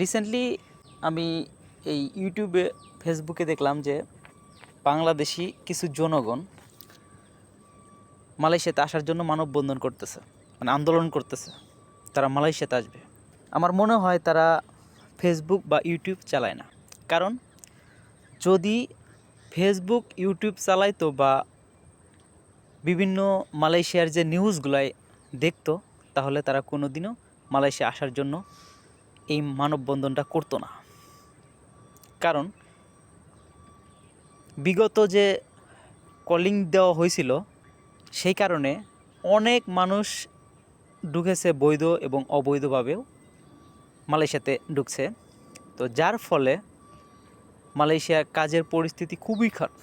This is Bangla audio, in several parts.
রিসেন্টলি আমি এই ইউটিউবে ফেসবুকে দেখলাম যে বাংলাদেশি কিছু জনগণ মালয়েশিয়াতে আসার জন্য মানববন্ধন করতেছে, মানে আন্দোলন করতেছে। তারা মালয়েশিয়াতে আসবে। আমার মনে হয় তারা ফেসবুক বা ইউটিউব চালায় না। কারণ যদি ফেসবুক ইউটিউব চালাইতো বা বিভিন্ন মালয়েশিয়ার যে নিউজগুলাই দেখতো, তাহলে তারা কোনো দিনও মালয়েশিয়া আসার জন্য এই মানববন্ধনটা করতো না। কারণ বিগত যে কলিং দেওয়া হয়েছিল সেই কারণে অনেক মানুষ ঢুকেছে, বৈধ এবং অবৈধভাবেও মালয়েশিয়াতে ঢুকছে। তো যার ফলে মালয়েশিয়ার কাজের পরিস্থিতি খুবই খারাপ,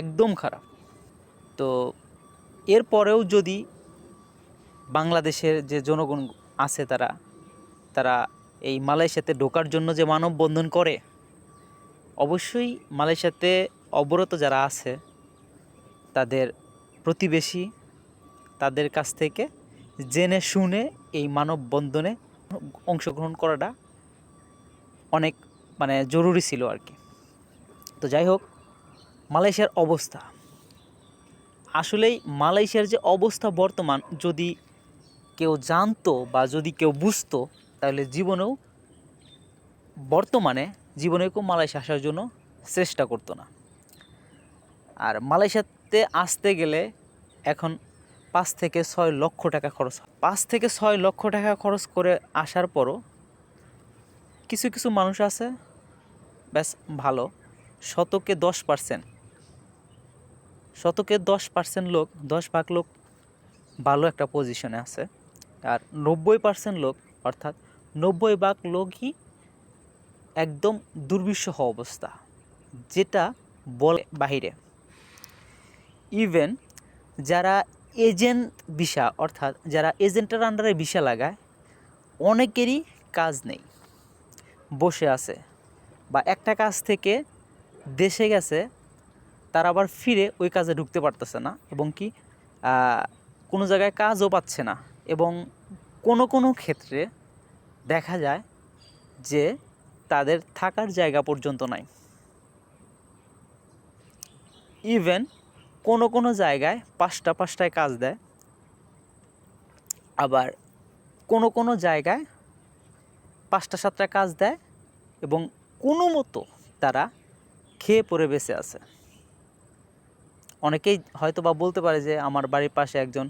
একদম খারাপ। তো এরপরেও যদি বাংলাদেশের যে জনগণ আছে তারা এই মালয়েশিয়াতে ঢোকার জন্য যে মানববন্ধন করে, অবশ্যই মালয়েশিয়াতে অবরত যারা আছে তাদের প্রতিবেশী, তাদের কাছ থেকে জেনে শুনে এই মানববন্ধনে অংশগ্রহণ করাটা অনেক জরুরি ছিল আর কি। তো যাই হোক, মালয়েশিয়ার অবস্থা আসলেই, মালয়েশিয়ার যে অবস্থা বর্তমান, যদি কেউ জানতো বা যদি কেউ বুঝতো, তাহলে বর্তমানে জীবনেও কেউ মালয়েশিয়া আসার জন্য চেষ্টা করতো না। আর মালয়েশিয়াতে আসতে গেলে এখন 5 থেকে 6 লক্ষ টাকা খরচ হয়। 5 থেকে 6 লক্ষ টাকা খরচ করে আসার পরও কিছু কিছু মানুষ আছে বেশ ভালো, শতকে 10% লোক, 10 ভাগ লোক ভালো একটা পজিশনে আছে। আর 90% লোক, অর্থাৎ 90 ভাগ লোকই একদম দুর্বিষহ অবস্থা, যেটা বলে বাহিরে। ইভেন যারা এজেন্ট ভিসা, অর্থাৎ যারা এজেন্টের আন্ডারে ভিসা লাগায়, অনেকেরই কাজ নেই, বসে আছে, বা একটা কাজ থেকে দেশে গেছে, তারা আবার ফিরে ওই কাজে ঢুকতে পারতেছে না, এবং কি কোনো জায়গায় কাজও পাচ্ছে না। এবং কোনো কোনো ক্ষেত্রে দেখা যায় যে তাদের থাকার জায়গা পর্যন্ত নাই। ইভেন কোনো কোনো জায়গায় 5টায় কাজ দেয়, আবার কোনো কোনো জায়গায় 5-7টায় কাজ দেয়, এবং কোনো মতো তারা খেয়ে পরে বেঁচে আছে। অনেকেই হয়তো বা বলতে পারে যে আমার বাড়ির পাশে একজন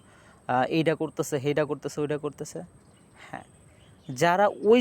এইটা করতেছে, সেইটা করতেছে, ওইটা করতেছে। হ্যাঁ, যারা ওই